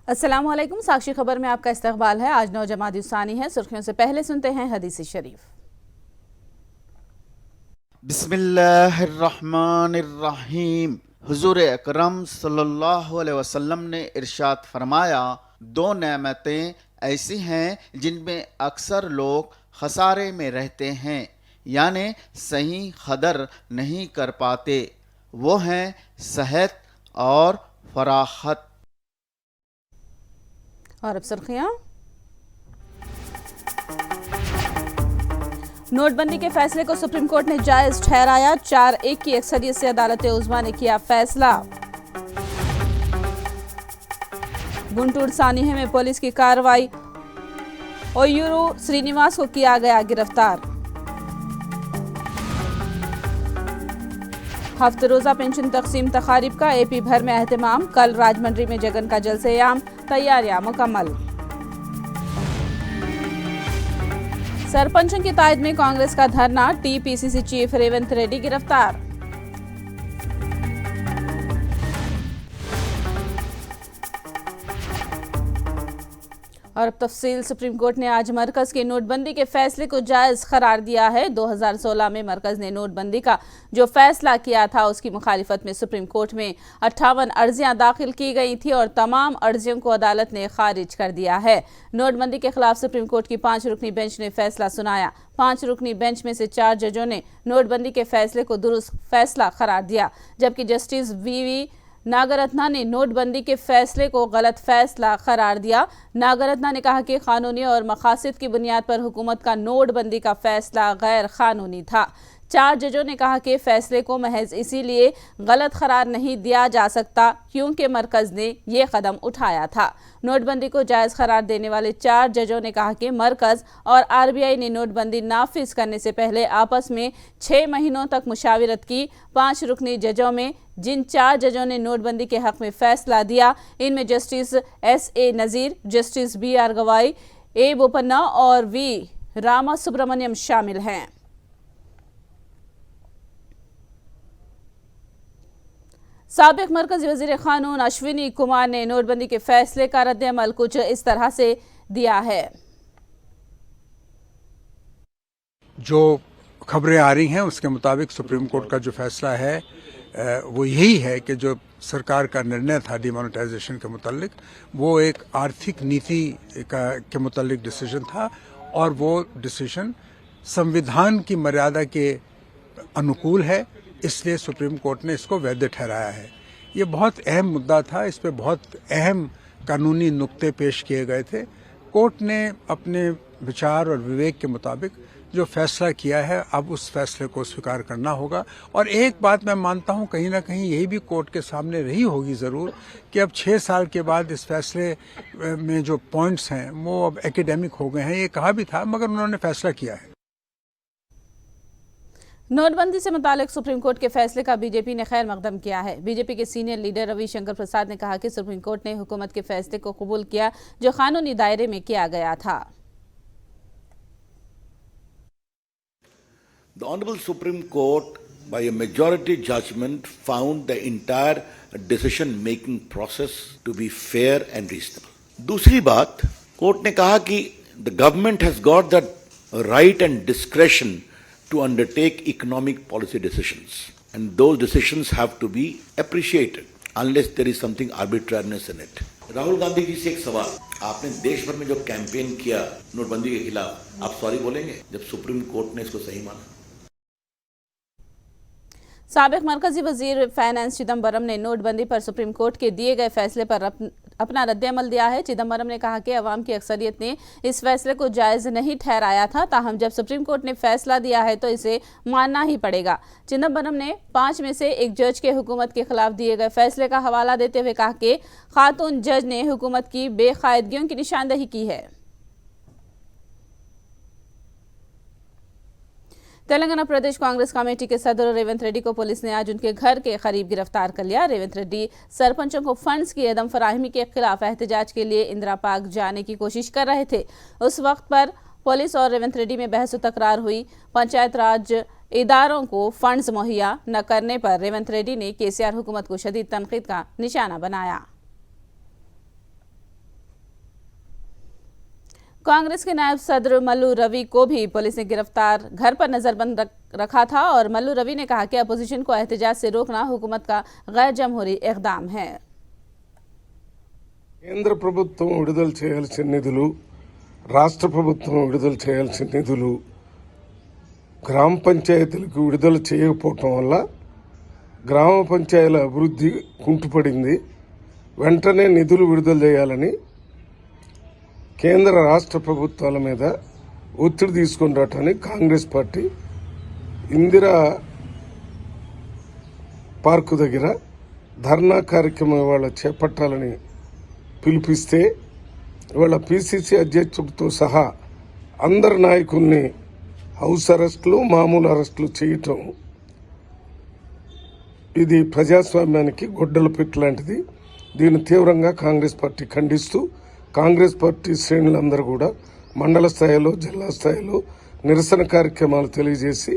अस्सलामुअलैकुम। साक्षी खबर में आपका इस्तकबाल है। आज 9 जमादी सानी है। सुर्खियों से पहले सुनते हैं हदीस शरीफ। बिस्मिल्लाहिर्रहमानिर्रहीम। हुजूर अकरम सल्लल्लाहु अलैहि वसल्लम ने इरशाद फरमाया, दो नेमतें ऐसी हैं जिनमें अक्सर लोग खसारे में रहते हैं, यानी सही कदर नहीं कर पाते। वो हैं सेहत और फराखत। और अब सुर्खियां। नोटबंदी के फैसले को सुप्रीम कोर्ट ने जायज ठहराया। 4-1 की अक्सरियत से अदालत उज़्मा ने किया फैसला। गुंटूर सानिहे में पुलिस की कार्रवाई। ओयूरू श्रीनिवास को किया गया गिरफ्तार। हफ्ते रोजा पेंशन तकसीम तकारीब का एपी भर में एहतमाम। कल राजमंड्री में जगन का जलसेआम। तैयारियां मुकम्मल। सरपंचों की तायद में कांग्रेस का धरना। टीपीसीसी चीफ रेवंत रेड्डी गिरफ्तार। और अब तफसील। सुप्रीम कोर्ट ने आज मरकज के नोटबंदी के फैसले को जायज करार दिया है। 2016 में मरकज ने नोटबंदी का जो फैसला किया था उसकी मुखालिफत में सुप्रीम कोर्ट में 58 अर्जियां दाखिल की गई थी और तमाम अर्जियों को अदालत ने खारिज कर दिया है। नोटबंदी के खिलाफ सुप्रीम कोर्ट की 5 रुकनी बेंच ने फैसला सुनाया। 5 रुकनी बेंच में से 4 जजों ने नोटबंदी के फैसले को दुरुस्त फैसला करार दिया, जबकि जस्टिस वीवी नागरत्ना ने नोटबंदी के फैसले को गलत फैसला करार दिया। नागरत्ना ने कहा कि कानूनी और मकासद की बुनियाद पर हुकूमत का नोटबंदी का फैसला गैर कानूनी था। 4 जजों ने कहा कि फैसले को महज इसीलिए गलत करार नहीं दिया जा सकता क्योंकि मरकज ने ये कदम उठाया था। नोटबंदी को जायज करार देने वाले 4 जजों ने कहा कि मरकज और आरबीआई ने नोटबंदी नाफिज करने से पहले आपस में 6 महीनों तक मुशावरत की। 5 रुकनी जजों में जिन 4 जजों ने नोटबंदी के हक में फैसला दिया, इनमें जस्टिस एस.ए. नजीर, जस्टिस बी.आर. गवाई, ए. बोपन्ना और वी. रामा सुब्रमण्यम शामिल हैं। साबिक मरकजी वजीर कानून अश्विनी कुमार ने नोटबंदी के फैसले का रद्द-ए-अमल कुछ इस तरह से दिया है। जो खबरें आ रही हैं उसके मुताबिक सुप्रीम कोर्ट का जो फैसला है वो यही है कि जो सरकार का निर्णय था डिमोनेटाइजेशन के मुतालिक, वो एक आर्थिक नीति के मुतालिक डिसीजन था और वो डिसीजन संविधान की मर्यादा के अनुकूल है, इसलिए सुप्रीम कोर्ट ने इसको वैध ठहराया है। ये बहुत अहम मुद्दा था, इस पे बहुत अहम कानूनी नुक्ते पेश किए गए थे। कोर्ट ने अपने विचार और विवेक के मुताबिक जो फैसला किया है, अब उस फैसले को स्वीकार करना होगा। और एक बात मैं मानता हूँ, कहीं ना कहीं यही भी कोर्ट के सामने रही होगी ज़रूर, कि अब 6 साल के बाद इस फैसले में जो पॉइंट्स हैं वो अब एकेडमिक हो गए हैं। ये कहा भी था, मगर उन्होंने फैसला किया है। नोटबंदी से मुतालिक सुप्रीम कोर्ट के फैसले का बीजेपी ने खैर मकदम किया है। बीजेपी के सीनियर लीडर रविशंकर प्रसाद ने कहा कि सुप्रीम कोर्ट ने हुकूमत के फैसले को कबूल किया जो कानूनी दायरे में किया गया था। The Honorable Supreme Court, by a majority judgment, found the entire decision-making process to be fair and reasonable. दूसरी बात, कोर्ट ने कहा कि the government has got the right and discretion to undertake economic policy decisions, and those decisions have to be appreciated unless there is something arbitrariness in it. Rahul Gandhi ji से एक सवाल, आपने देश भर में जो कैंपेन किया नोटबंदी के खिलाफ, आप सॉरी बोलेंगे जब सुप्रीम कोर्ट ने इसको सही माना? साबिक मरकजी वजीर फाइनेंस चिदम्बरम ने नोटबंदी पर सुप्रीम कोर्ट के दिए गए फैसले पर अपना रद्द-ए-अमल दिया है। चिदम्बरम ने कहा कि अवाम की अक्सरियत ने इस फैसले को जायज नहीं ठहराया था, ताहम जब सुप्रीम कोर्ट ने फैसला दिया है तो इसे मानना ही पड़ेगा। चिदम्बरम ने 5 में से एक जज के हुकूमत के खिलाफ दिए गए फैसले का हवाला देते हुए कहा कि खातून जज ने हुकूमत की बेकायदगियों की निशानदही की है। तेलंगाना प्रदेश कांग्रेस कमेटी के सदर रेवंत रेड्डी को पुलिस ने आज उनके घर के करीब गिरफ्तार कर लिया। रेवंत रेड्डी सरपंचों को फंड्स की अदम फराहमी के खिलाफ एहतजाज के लिए इंदिरा पार्क जाने की कोशिश कर रहे थे। उस वक्त पर पुलिस और रेवंत रेड्डी में बहस व तकरार हुई। पंचायत राज इदारों को फंड्स मुहैया न करने पर रेवंत रेड्डी ने केसीआर हुकूमत को शदीद तनकीद का निशाना बनाया। कांग्रेस के नायब सदर मल्लू रवि को भी पुलिस ने गिरफ्तार घर पर नजरबंद रखा था और मल्लू रवि ने कहा कि अपोजिशन को एहतजाज से रोकना हुकूमत का गैर जमहूरी इक़दाम है। కేంద్ర ప్రభుత్వం విడుదల చేయాల్సిన నిధులు, రాష్ట్ర ప్రభుత్వం విడుదల చేయాల్సిన నిధులు గ్రామ పంచాయతీలకు విడుదల చేయకపోవటం వల్ల గ్రామ పంచాయతీల అభివృద్ధి కుంటుపడింది. వెంటనే నిధులు విడుదల చేయాలని కేంద్ర రాష్ట్ర ప్రభుత్వాల మీద ఒత్తిడి తీసుకొని రావటానికి కాంగ్రెస్ పార్టీ ఇందిరా పార్కు దగ్గర ధర్నా కార్యక్రమం ఇవాళ చేపట్టాలని పిలిపిస్తే ఇవాళ పిసిసి అధ్యక్షుడితో సహా అందరు నాయకుల్ని హౌస్ అరెస్టులు, మామూలు అరెస్టులు చేయటం ఇది ప్రజాస్వామ్యానికి గొడ్డల పెట్టు లాంటిది. దీన్ని తీవ్రంగా కాంగ్రెస్ పార్టీ ఖండిస్తూ కాంగ్రెస్ పార్టీ శ్రేణులందరూ కూడా మండల స్థాయిలో, జిల్లా స్థాయిలో నిరసన కార్యక్రమాలు తెలియజేసి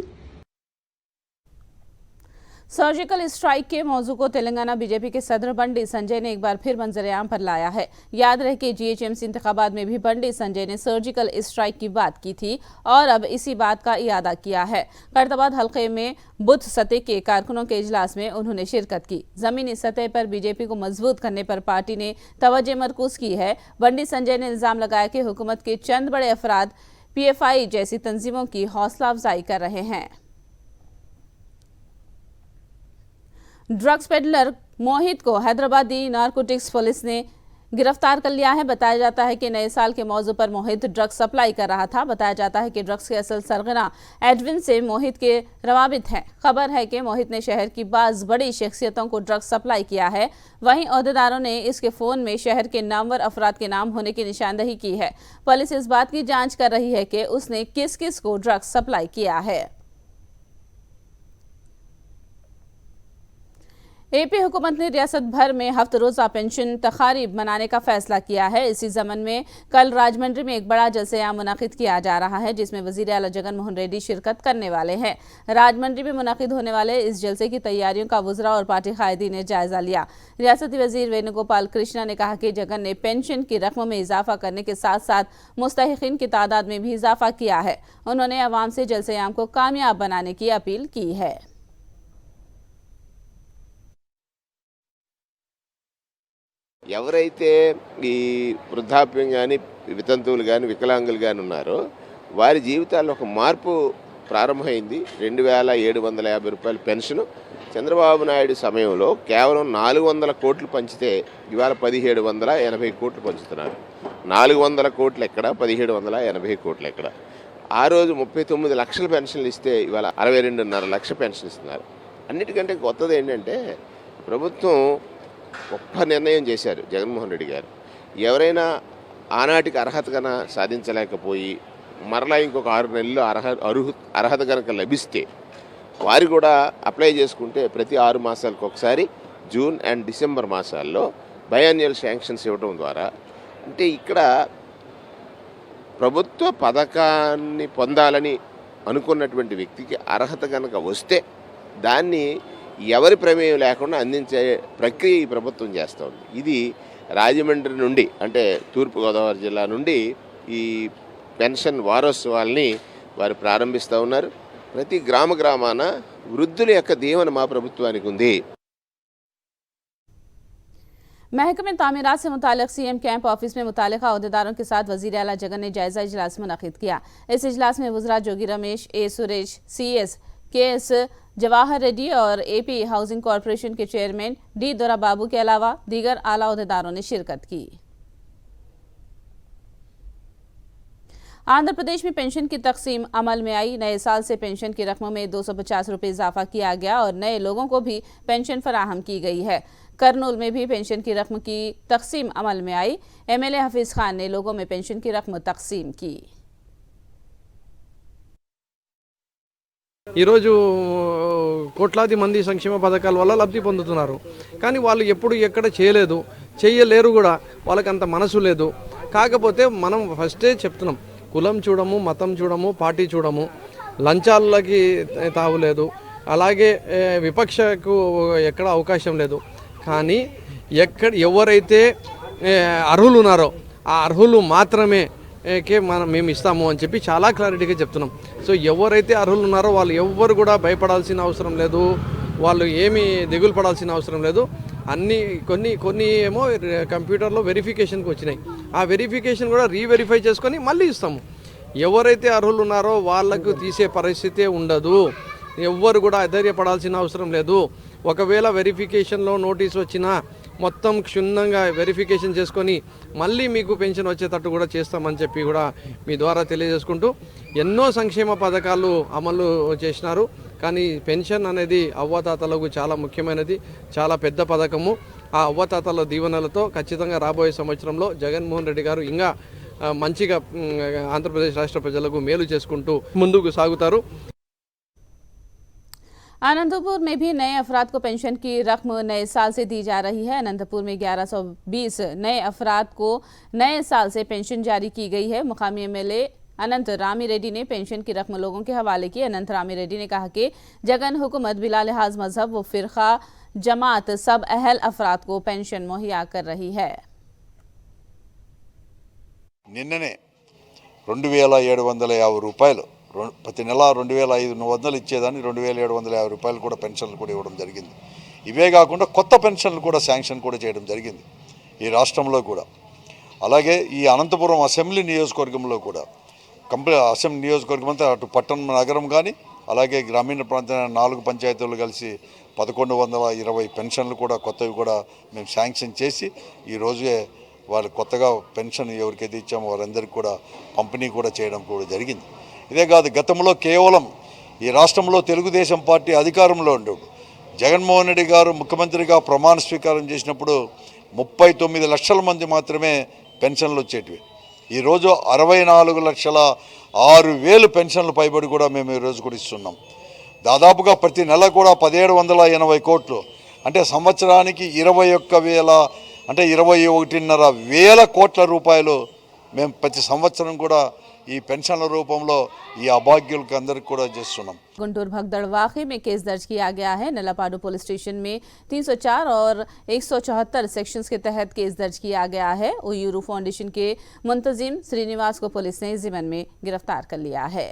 सर्जिकल स्ट्राइक के मौजू को तेलंगाना बीजेपी के सदर बंडी संजय ने एक बार फिर मंजरेआम पर लाया है। याद रहे कि जीएचएमसी इंतखाबात में भी बंडी संजय ने सर्जिकल स्ट्राइक की बात की थी और अब इसी बात का इरादा किया है। खैरताबाद हल्के में बुथ सतह के कारकुनों के इजलास में उन्होंने शिरकत की। जमीनी सतह पर बीजेपी को मजबूत करने पर पार्टी ने तवज्जो मरकूज की है। बंडी संजय ने इल्जाम लगाया कि हुकूमत के चंद बड़े अफराद पीएफआई जैसी तंजीमों की हौसला अफजाई कर रहे हैं। ड्रग्स पेडलर मोहित को हैदराबादी नारकोटिक्स पुलिस ने गिरफ्तार कर लिया है। बताया जाता है कि नए साल के मौजू पर मोहित ड्रग्स सप्लाई कर रहा था। बताया जाता है कि ड्रग्स के असल सरगना एडविन से मोहित के रवाबित हैं। खबर है कि मोहित ने शहर की बाज बड़ी शख्सियतों को ड्रग्स सप्लाई किया है। वहीं ओहदेदारों ने इसके फोन में शहर के नामवर अफराद के नाम होने की निशानदही की है। पुलिस इस बात की जांच कर रही है कि उसने किस किस को ड्रग्स सप्लाई किया है। एपी हुकूमत ने रियासत भर में हफ्त रोजा पेंशन तकारीब मनाने का फैसला किया है। इसी जमन में कल राजमंड्री में एक बड़ा जलसे-ए-आम मुनाकिद किया जा रहा है, जिसमें वजीर आला जगन मोहन रेड्डी शिरकत करने वाले हैं। राजमंड्री में मुनाकिद होने वाले इस जलसे की तैयारियों का वुज़रा और पार्टी कायदीन ने जायजा लिया। रियासती वजीर वेणुगोपाल कृष्णा ने कहा कि जगन ने पेंशन की रकम में इजाफा करने के साथ साथ मुस्तहिकीन की तादाद में भी इजाफा किया है। उन्होंने अवाम से जलसे-ए-आम को कामयाब बनाने की अपील की है। ఎవరైతే ఈ వృద్ధాప్యం కానీ, వితంతువులు కానీ, వికలాంగులు కానీ ఉన్నారో వారి జీవితాల్లో ఒక మార్పు ప్రారంభమైంది. 2750 రూపాయల పెన్షన్ చంద్రబాబు నాయుడు సమయంలో కేవలం 400 కోట్లు పంచితే ఇవాళ 1780 కోట్లు పంచుతున్నారు. 400 కోట్లు ఎక్కడ, 1780 కోట్లు ఎక్కడ? ఆ రోజు 39 లక్షల పెన్షన్లు ఇస్తే ఇవాళ 62.5 లక్షల పెన్షన్ ఇస్తున్నారు. అన్నిటికంటే కొత్తది ఏంటంటే ప్రభుత్వం గొప్ప నిర్ణయం చేశారు జగన్మోహన్ రెడ్డి గారు. ఎవరైనా ఆనాటికి అర్హత కన్నా సాధించలేకపోయి మరలా ఇంకొక 6 నెలల్లో అర్హత కనుక లభిస్తే వారు కూడా అప్లై చేసుకుంటే ప్రతి 6 మాసాలకు ఒకసారి జూన్ అండ్ డిసెంబర్ మాసాల్లో బయాన్యువల్ శాంక్షన్స్ ఇవ్వడం ద్వారా, అంటే ఇక్కడ ప్రభుత్వ పథకాన్ని పొందాలని అనుకున్నటువంటి వ్యక్తికి అర్హత కనుక వస్తే దాన్ని ఎవరి ప్రమేయం లేకుండా అందించే ప్రక్రియ ఈ ప్రభుత్వం చేస్తూ ఉంది. ఇది రాజమండ్రి నుండి, అంటే తూర్పుగోదావరి జిల్లా నుండి ఈ పెన్షన్ వారోత్సవాల్ని వారు ప్రారంభిస్తూ ఉన్నారు. ప్రతి గ్రామాన వృద్ధుల యొక్క దీవెన మా ప్రభుత్వానికి ఉంది. महकमे तामीरात से मुतालिक सीएम कैंप ऑफिस में मुतालिका अहदेदारों के साथ वजीर आला जगन ने जायजा इजलास मुनक़िद किया। इस इजलास में वज़रा जोगी रमेश, ए सुरेश, CS KS जवाहर रेड्डी और AP हाउसिंग कॉरपोरेशन के चेयरमैन D दोरा बाबू के अलावा दीगर आला अहदेदारों ने शिरकत की। आंध्र प्रदेश में पेंशन की तकसीम अमल में आई। नए साल से पेंशन की रकम में 250 रुपये इजाफा किया गया और नए लोगों को भी पेंशन फराहम की गई है। करनूल में भी पेंशन की रकम की तकसीम अमल में आई। MLA हफीज खान ने लोगों में पेंशन की रकम तकसीम की। ఈరోజు కోట్లాది మంది సంక్షేమ పథకాల వల్ల లబ్ధి పొందుతున్నారు. కానీ వాళ్ళు ఎప్పుడు ఎక్కడ చేయలేరు కూడా, వాళ్ళకి అంత మనసు లేదు. కాకపోతే మనం ఫస్టే చెప్తున్నాం, కులం చూడము, మతం చూడము, పార్టీ చూడము, లంచాలకి తావులేదు, అలాగే విపక్షకు ఎక్కడ అవకాశం లేదు. కానీ ఎవరైతే అర్హులు ఉన్నారో ఆ అర్హులు మాత్రమే కే మేము ఇస్తాము అని చెప్పి చాలా క్లారిటీగా చెప్తున్నాం. సో ఎవరైతే అర్హులు ఉన్నారో వాళ్ళు ఎవ్వరు కూడా భయపడాల్సిన అవసరం లేదు, వాళ్ళు ఏమీ దిగులు పడాల్సిన అవసరం లేదు. అన్నీ కొన్ని ఏమో కంప్యూటర్లో వెరిఫికేషన్కి వచ్చినాయి, ఆ వెరిఫికేషన్ కూడా రీవెరిఫై చేసుకొని మళ్ళీ ఇస్తాము. ఎవరైతే అర్హులు ఉన్నారో వాళ్ళకు తీసే పరిస్థితే ఉండదు, ఎవ్వరు కూడా అధైర్యపడాల్సిన అవసరం లేదు. ఒకవేళ వెరిఫికేషన్లో నోటీస్ వచ్చినా మొత్తం క్షుణ్ణంగా వెరిఫికేషన్ చేసుకొని మళ్ళీ మీకు పెన్షన్ వచ్చేటట్టు కూడా చేస్తామని చెప్పి కూడా మీ ద్వారా తెలియజేసుకుంటూ, ఎన్నో సంక్షేమ పథకాలు అమలు చేసినారు, కానీ పెన్షన్ అనేది అవ్వాతాతలకు చాలా ముఖ్యమైనది, చాలా పెద్ద పథకము. ఆ అవ్వాతాతల దీవెనలతో ఖచ్చితంగా రాబోయే సంవత్సరంలో జగన్మోహన్ రెడ్డి గారు ఇంకా మంచిగా ఆంధ్రప్రదేశ్ రాష్ట్ర ప్రజలకు మేలు చేసుకుంటూ ముందుకు సాగుతారు. अनंतपुर में भी नए अफराद को पेंशन की रकम नए साल से दी जा रही है। अनंतपुर में 1120 नए अफराद को नए साल से पेंशन जारी की गई है। मुकामी एमएलए अनंत रामी रेड्डी ने पेंशन की रकम लोगों के हवाले की। अनंत रामी रेड्डी ने कहा कि जगन हुकूमत बिला लिहाज मजहब व फिरका जमात सब अहल अफराद को पेंशन मुहैया कर रही है। నిన్ననే 2750 రూపాయలు ప్రతి నెల 2500 ఇచ్చేదాన్ని 2750 రూపాయలు కూడా పెన్షన్లు కూడా ఇవ్వడం జరిగింది. ఇవే కాకుండా కొత్త పెన్షన్లు కూడా శాంక్షన్ కూడా చేయడం జరిగింది ఈ రాష్ట్రంలో కూడా. అలాగే ఈ అనంతపురం అసెంబ్లీ నియోజకవర్గంలో కూడా అసెంబ్లీ నియోజకవర్గం అంతా అటు పట్టణం నగరం కానీ అలాగే గ్రామీణ ప్రాంతాల 4 పంచాయతీలు కలిసి 1120 పెన్షన్లు కూడా కొత్తవి కూడా మేము శాంక్షన్ చేసి ఈరోజే వాళ్ళు కొత్తగా పెన్షన్ ఎవరికైతే ఇచ్చామో వారందరికీ కూడా పంపిణీ కూడా చేయడం కూడా జరిగింది. ఇదే కాదు, గతంలో కేవలం ఈ రాష్ట్రంలో తెలుగుదేశం పార్టీ అధికారంలో ఉండేది. జగన్మోహన్ రెడ్డి గారు ముఖ్యమంత్రిగా ప్రమాణ స్వీకారం చేసినప్పుడు 39 లక్షల మంది మాత్రమే పెన్షన్లు వచ్చేటివి. ఈరోజు 64,06,000 పెన్షన్లు పైబడి కూడా మేము ఈరోజు కూడా ఇస్తున్నాం. దాదాపుగా ప్రతి నెల కూడా 1780 కోట్లు, అంటే సంవత్సరానికి 21,500 కోట్ల రూపాయలు మేము ప్రతి సంవత్సరం కూడా ఈ పెన్షన్ల రూపంలో ఈ అభాగ్యులకు అందరికి కూడా చేస్తున్నాం. गुंटूर भगदड़ वाकई में केस दर्ज किया गया है। नलापाडू पुलिस स्टेशन में 304 और 174 सेक्शंस के तहत केस दर्ज किया गया है। ओयूरू फाउंडेशन के मुंतजिम श्रीनिवास को पुलिस ने जिमन में गिरफ्तार कर लिया है।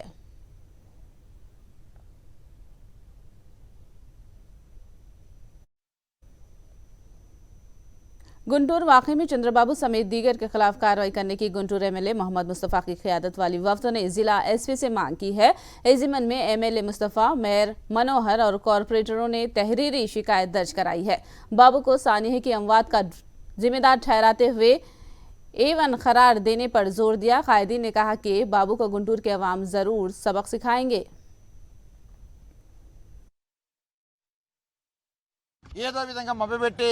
गुंटूर वाकई में चंद्रबाबू समेत दीगर के खिलाफ कार्रवाई करने की गुंटूर एमएलए मोहम्मद मुस्तफ़ा की क़ियादत वाली वफ्द ने जिला एसपी से मांग की है। एजिमन में एमएलए मुस्तफ़ा, मेयर मनोहर और कॉरपोरेटरों ने तहरीरी शिकायत दर्ज कराई है। बाबू को सानिया की अमवात का जिम्मेदार ठहराते हुए A1 करार देने पर जोर दिया। कायदीन ने कहा कि बाबू को गुंटूर के अवाम जरूर सबक सिखाएंगे। ఏదో విధంగా మభ్యపెట్టి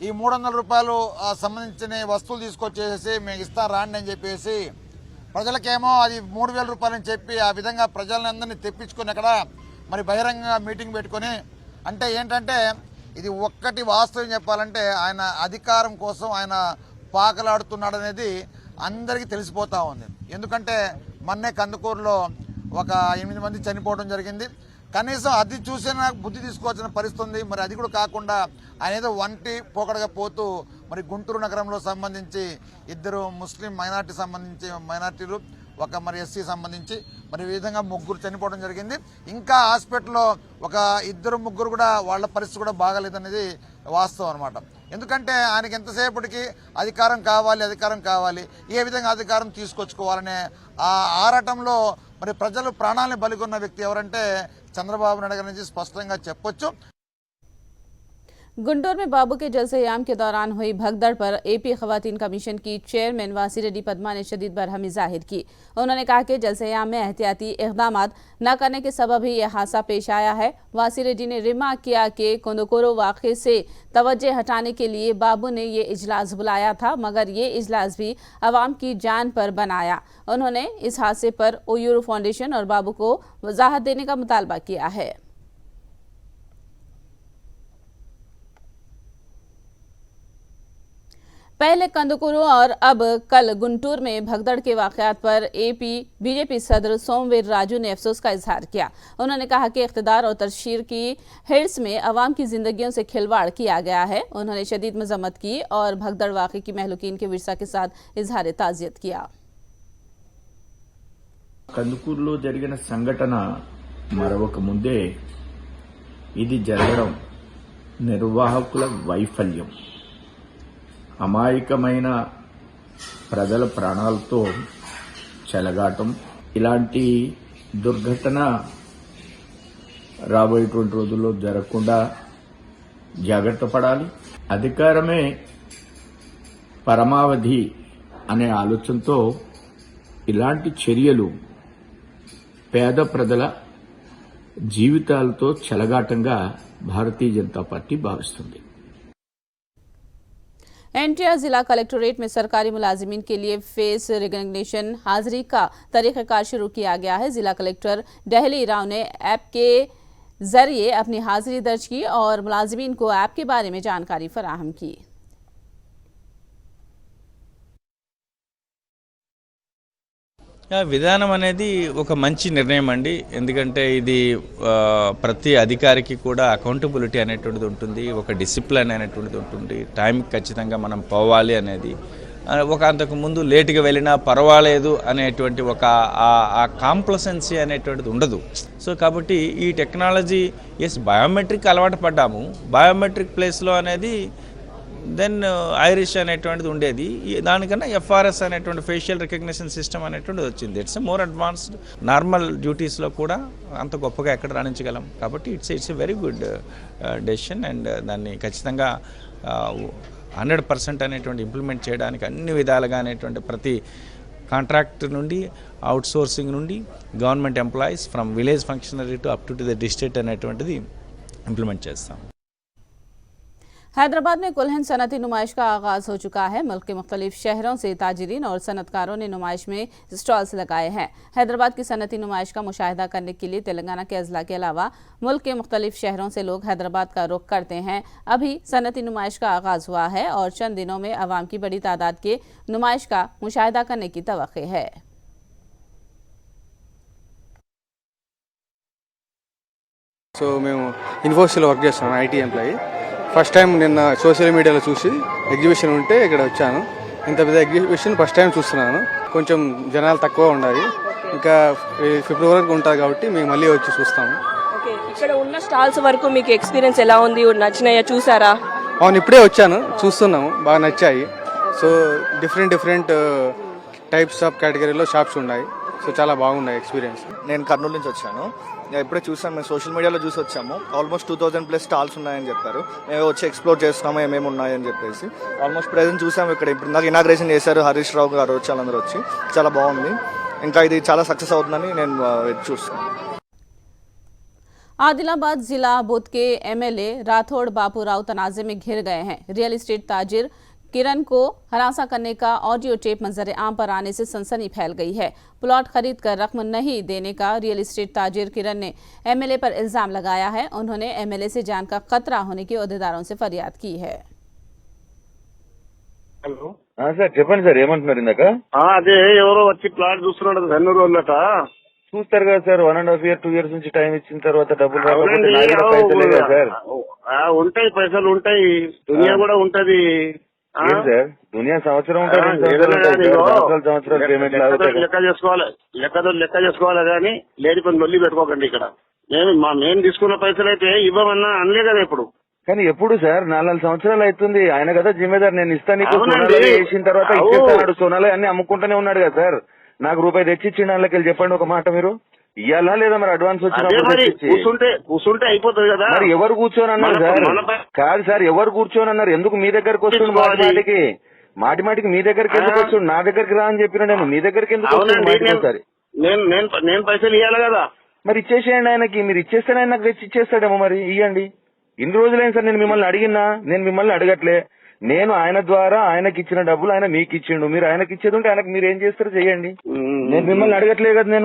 ఈ 300 రూపాయలు సంబంధించిన వస్తువులు తీసుకొచ్చేసి మేము ఇస్తాం రాండి అని చెప్పేసి ప్రజలకేమో అది 3000 రూపాయలు అని చెప్పి ఆ విధంగా ప్రజలందరినీ తెప్పించుకొని అక్కడ మరి బహిరంగ మీటింగ్ పెట్టుకొని, అంటే ఏంటంటే ఇది ఒక్కటి వాస్తవం చెప్పాలంటే ఆయన అధికారం కోసం ఆయన పాకలాడుతున్నాడు అనేది అందరికీ తెలిసిపోతూ ఉంది. ఎందుకంటే మొన్నే కందుకూరులో ఒక 8 మంది చనిపోవడం జరిగింది. కనీసం అది చూసినా బుద్ధి తీసుకోవాల్సిన పరిస్థితి ఉంది. మరి అది కూడా కాకుండా ఆయన ఏదో వంటి పోకడగా పోతూ మరి గుంటూరు నగరంలో సంబంధించి 2 ముస్లిం మైనార్టీలు, ఒక మరి ఎస్సీ సంబంధించి మరి ఈ విధంగా 3 చనిపోవడం జరిగింది. ఇంకా హాస్పిటల్లో ఒక 2-3 కూడా వాళ్ళ పరిస్థితి కూడా బాగాలేదనేది వాస్తవం అనమాట. ఎందుకంటే ఆయనకి ఎంతసేపటికి అధికారం కావాలి, ఏ విధంగా అధికారం తీసుకొచ్చుకోవాలనే ఆ ఆరాటంలో మరి ప్రజలు ప్రాణాలను బలిగొన్న వ్యక్తి ఎవరంటే చంద్రబాబు నాయుడు గారి నుంచి స్పష్టంగా చెప్పొచ్చు. गुंटूर में बाबू के जलसे-ए-आम के दौरान हुई भगदड़ पर एपी खवातीन कमीशन की चेयरमैन वासी रेड्डी पद्मा ने शदीद बरहमी जाहिर की। उन्होंने कहा कि जलसे-ए-आम में एहतियाती इक़दामात न करने के सबब ही यह हादसा पेश आया है। वासी रेड्डी ने रिमार्क किया कि कोंदकोरो वाक़े से तवज्जो हटाने के लिए बाबू ने ये इजलास बुलाया था, मगर ये इजलास भी अवाम की जान पर बनाया। उन्होंने इस हादसे पर ओयूरू फाउंडेशन और बाबू को वजाहत देने का मुतालबा किया है। पहले कंदकुरु और अब कल गुंटूर में भगदड़ के वाकयात पर एपी बीजेपी सदर सोमवीर राजू ने अफसोस का इजहार किया। उन्होंने कहा कि इख्तिदार और तरशीर की हिर्स में अवाम की जिंदगियों से खिलवाड़ किया गया है। उन्होंने शदीद मजम्मत की और भगदड़ वाक़े की महलूकीन के विरसा के साथ इजहार ताज़ियत किया। కందుకూరులో జరిగిన సంఘటన మరొక ముందే ఇది జరగడం నిర్వాహకుల వైఫల్యం, అమాయకమైన ప్రజల ప్రాణాలతో చెలగాటం. ఇలాంటి దుర్ఘటన రాబోయేటువంటి రోజుల్లో జరగకుండా జాగ్రత్త పడాలి. అధికారమే పరమావధి అనే ఆలోచనతో ఇలాంటి చర్యలు పేద ప్రజల జీవితాలతో చెలగాటంగా భారతీయ जनता पार्टी భావిస్తుంది. एनटीआर जिला कलेक्टोरेट में सरकारी मुलाजिमीन के लिए फेस रिकग्निशन हाजिरी का तरीक़ाकार शुरू किया गया है। जिला कलेक्टर डहली राव ने ऐप के जरिए अपनी हाजिरी दर्ज की और मुलाजिमीन को ऐप के बारे में जानकारी फराहम की। విధానం అనేది ఒక మంచి నిర్ణయం అండి. ఎందుకంటే ఇది ప్రతి అధికారికి కూడా అకౌంటబిలిటీ అనేటువంటిది ఉంటుంది, ఒక డిసిప్లిన్ అనేటువంటిది ఉంటుంది, టైంకి ఖచ్చితంగా మనం పోవాలి అనేది, ఒక అంతకు ముందు లేటుగా వెళ్ళినా పర్వాలేదు అనేటువంటి ఒక ఆ కాంప్లసెన్సీ అనేటువంటిది ఉండదు. సో కాబట్టి ఈ టెక్నాలజీ బయోమెట్రిక్ అలవాటు పడ్డాము, బయోమెట్రిక్ ప్లేస్లో అనేది దెన్ ఐరిష్ అనేటువంటిది ఉండేది, దానికన్నా ఎఫ్ఆర్ఎస్ అనేటువంటి ఫేషియల్ రికగ్నిషన్ సిస్టమ్ అనేటువంటిది వచ్చింది. It's more advanced. నార్మల్ డ్యూటీస్లో కూడా అంత గొప్పగా ఎక్కడ రాణించగలం. కాబట్టి it's a very good decision and దాన్ని ఖచ్చితంగా 100% అనేటువంటి ఇంప్లిమెంట్ చేయడానికి అన్ని విధాలుగా అనేటువంటి ప్రతి కాంట్రాక్ట్ నుండి అవుట్సోర్సింగ్ నుండి government employees from village functionary to up to the district అనేటువంటిది ఇంప్లిమెంట్ చేస్తాం. हैदराबाद में कुल्हन सनती नुमाइश का आगाज हो चुका है। मुल्क के मुख्तलिफ शहरों से ताजिरीन और सनतकारों ने नुमाइश में स्टॉल्स लगाए हैं। हैदराबाद की सनती नुमाइश का मुशाहिदा करने के लिए तेलंगाना के अजला के अलावा मुल्क के मुख्तलिफ शहरों से लोग हैदराबाद का रुख करते हैं। अभी सनती नुमाइश का आगाज हुआ है और चंद दिनों में अवाम की बड़ी तादाद के नुमाइश का मुशाहिदा करने की तवक्को है। సో మేము ఇన్ఫోసిస్లో వర్క్ చేస్తున్నాం, ఐటీ ఎంప్లాయీ. ఫస్ట్ టైం నిన్న సోషల్ మీడియాలో చూసి ఎగ్జిబిషన్ ఉంటే ఇక్కడ వచ్చాను. ఇంత పెద్ద ఎగ్జిబిషన్ ఫస్ట్ టైం చూస్తున్నాను. కొంచెం జనాలు తక్కువ ఉండాలి, ఇంకా ఫిబ్రవరి వరకు ఉంటుంది కాబట్టి మేము మళ్ళీ వచ్చి చూస్తాము. ఇక్కడ ఉన్న స్టాల్స్ వరకు మీకు ఎక్స్పీరియన్స్ ఎలా ఉంది, నచ్చినాయా, చూసారా? అవును, ఇప్పుడే వచ్చాను, చూస్తున్నాము, బాగా నచ్చాయి. సో డిఫరెంట్ టైప్స్ ఆఫ్ కేటగిరీలో షాప్స్ ఉన్నాయి. సో చాలా బాగున్నాయి ఎక్స్పీరియన్స్. నేను కర్నూలు నుంచి వచ్చాను. ఇప్పుడే చూసాను, మేము సోషల్ మీడియాలో చూసి వచ్చాము. ఆల్మోస్ట్ 2000+ స్టాల్స్ ఉన్నాయని చెప్పారు. మేము వచ్చి ఎక్స్ప్లోర్ చేస్తున్నాము ఏమేమి ఉన్నాయని చెప్పేసి. ఆల్మోస్ట్ ప్రెజెంట్ చూసాము. ఇక్కడ ఇప్పుడు నాకు ఇనాగ్రేషన్ చేశారు హరీష్ రావు గారు, వచ్చి వాళ్ళందరూ వచ్చి చాలా బాగుంది. ఇంకా ఇది చాలా సక్సెస్ అవుతుందని నేను చూస్తున్నాను. आदिलाबाद जिला बुध के एमएलए राठौड़ बापूराव तनाजे में घिर गए हैं। रियल एस्टेट ताजिर किरण को हरासा करने का ऑडियो टेप मंजर आम पर आने से सनसनी फैल गई है। प्लॉट खरीद कर रकम नहीं देने का रियल एस्टेट ताजिर किरण ने एमएलए पर इल्जाम लगाया है। उन्होंने एमएलए से जान का खतरा होने की अहदेदारों से फरियाद की है। హలో సార్, చెప్పండి సార్, ఏమంటున్నారు ఇందాక? అదే ఎవరో వచ్చి ప్లాట్ చూస్తున్నాడు వెన్నూరు వాళ్ళట. చూస్తారు కదా సార్, 1.5 years 2 years నుంచి టైం ఇచ్చిన తర్వాత డబ్బులు సార్. ఉంటాయి, పైసలు ఉంటాయి, దునియా కూడా ఉంటది సార్. దునియా సంవత్సరం ఉంటుంది, సంవత్సరాలు పేమెంట్ లెక్క చేసుకోవాలి కానీ లేని పని లొల్లి పెట్టుకోకండి. ఇక్కడ మేము తీసుకున్న పైసలు అయితే ఇవ్వమన్నా అనలే కదా ఇప్పుడు. కానీ ఎప్పుడు సార్ 4 సంవత్సరాలు అవుతుంది. ఆయన కదా జిమ్మేదారు. నేను ఇస్తాను వేసిన తర్వాత ఇచ్చేస్తాడు, సోనాలే అన్ని అమ్ముకుంటూనే ఉన్నాడు కదా సార్. నాకు రూపాయి తెచ్చిచ్చిండు అందులోకి వెళ్ళి చెప్పండి ఒక మాట. మీరు ఇయ్యాలా లేదా మరి అడ్వాన్స్ కూర్చుంటే అయిపోతుంది కదా. మరి ఎవరు కూర్చొని అన్నారు సార్? కాదు సార్, ఎవరు కూర్చొని అన్నారు? ఎందుకు మీ దగ్గరకు వస్తుంది? మాటిమాటికి మీ దగ్గరికి ఎందుకు వస్తుంది? నా దగ్గరికి రా అని చెప్పిన నేను, మీ దగ్గరికి ఎందుకు వస్తుంది? నేను పైసలు ఇవ్వాలి కదా. మరి ఇచ్చేసేయండి ఆయనకి. మీరు ఇచ్చేస్తే ఆయన నాకు తెచ్చి ఇచ్చేస్తాడేమో. మరి ఇవ్వండి. ఇన్ని రోజులైంది సార్ నేను మిమ్మల్ని అడిగినా? నేను మిమ్మల్ని అడగట్లే. నేను ఆయన ద్వారా ఆయనకి ఇచ్చిన డబ్బులు ఆయన మీకు ఇచ్చిండు. మీరు ఆయనకి ఇచ్చేది ఉంటే ఆయనకు మీరు ఏం చేస్తారో చెయ్యండి. నేను మిమ్మల్ని అడగట్లే కదా.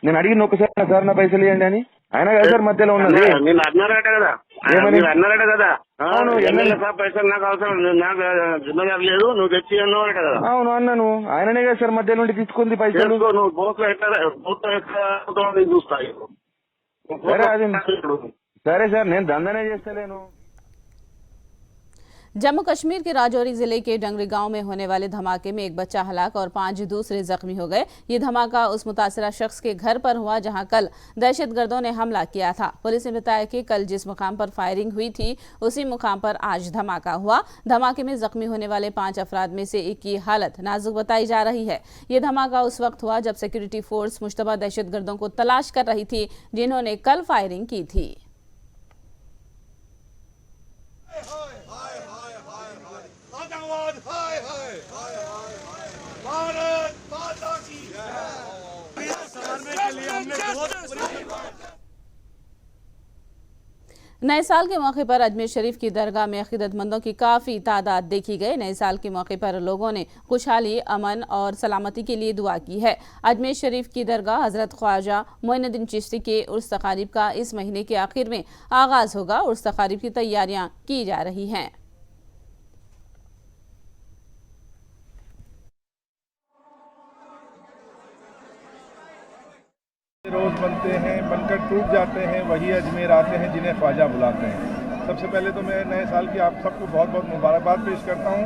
నేను అడిగిన ఒకసారి సార్ నా పైసలు ఇవ్వండి అని. ఆయన కదా సార్ మధ్యలో ఉన్నది. అన్నారట కదా, అవును పైసలు నాకు అవసరం, నాకు జిమ్మేదారు లేదు, నువ్వు తెచ్చి అన్నావు కదా. అవును అన్నాను. ఆయననే కదా సార్ మధ్య నుండి తీసుకుంది పైసలు. చూస్తాయి. సరే సార్, నేను దందనే చేస్తలేను. जम्मू कश्मीर के राजौरी जिले के डंगरी गांव में होने वाले धमाके में एक बच्चा हलाक और 5 दूसरे जख्मी हो गए। ये धमाका उस मुतासरा शख्स के घर पर हुआ जहां कल दहशतगर्दों ने हमला किया था। पुलिस ने बताया कि कल जिस मुकाम पर फायरिंग हुई थी उसी मुकाम पर आज धमाका हुआ। धमाके में जख्मी होने वाले 5 अफराद में से एक की हालत नाजुक बताई जा रही है। ये धमाका उस वक्त हुआ जब सिक्योरिटी फोर्स मुश्तबा दहशतगर्दों को तलाश कर रही थी जिन्होंने कल फायरिंग की थी। नए साल के मौके पर अजमेर शरीफ की दरगाह में अकीदतमंदों की काफ़ी तादाद देखी गई। नए साल के मौके पर लोगों ने खुशहाली, अमन और सलामती के लिए दुआ की है। अजमेर शरीफ की दरगाह हज़रत ख्वाजा मोइनुद्दीन चिश्ती के उर्स तकारीब का इस महीने के आखिर में आगाज़ होगा। उर्स तकारीब की तैयारियां की जा रही हैं। रोज़ बनते हैं, बनकर टूट जाते हैं, वही अजमेर आते हैं जिन्हें ख्वाजा बुलाते हैं। सबसे पहले तो मैं नए साल की आप सबको बहुत बहुत मुबारकबाद पेश करता हूँ।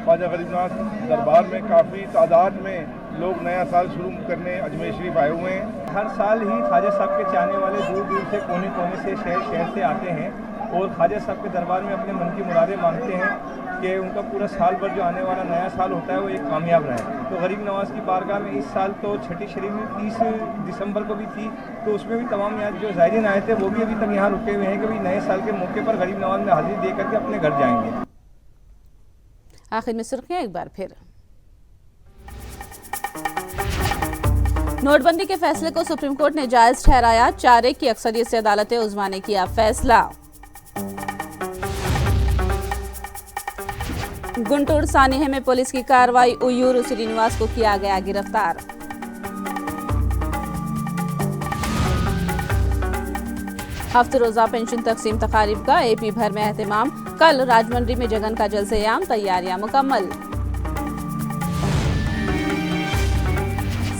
ख्वाजा गरीब नवाज दरबार में काफ़ी तादाद में लोग नया साल शुरू करने अजमेर शरीफ आए हुए हैं। हर साल ही ख्वाजा साहब के चाहने वाले दूर दूर से कोने कोने से शहर से आते हैं और ख्वाजा साहब के दरबार में अपने मन की मुरादें मांगते हैं कि उनका पूरा साल भर जो आने वाला नया साल होता है वो एक कामयाब रहे। तो गरीब नवाज की बारगाह में इस साल तो छठी शरीफ में 30 दिसंबर को भी थी, तो उसमें भी तमाम यहाँ जो ज़ायरीन आए थे वो भी अभी तक यहाँ रुके हुए हैं कि भाई नए साल के मौके पर गरीब नवाज में हाजिरी दे करके अपने घर जाएंगे। आखिर में सुर्खियां एक बार फिर। नोटबंदी के फैसले को सुप्रीम कोर्ट ने जायज ठहराया। 4-1 की अक्सरियत से अदालत उज़्मा ने किया फैसला। गुंटूर सानिहे में पुलिस की कार्रवाई, उयूर श्रीनिवास को किया गया गिरफ्तार। हफ्ते रोजा पेंशन तकसीम तकारीब का एपी भर में एहतमाम। कल राजमंड्री में जगन का जलसे-ए-आम, तैयारियां मुकम्मल।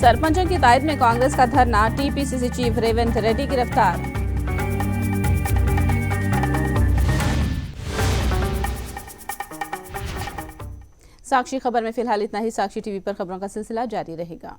सरपंचों की तायद में कांग्रेस का धरना, टीपीसीसी चीफ रेवंत रेड्डी गिरफ्तार। साक्षी खबर में फिलहाल इतना ही। साक्षी टीवी पर खबरों का सिलसिला जारी रहेगा।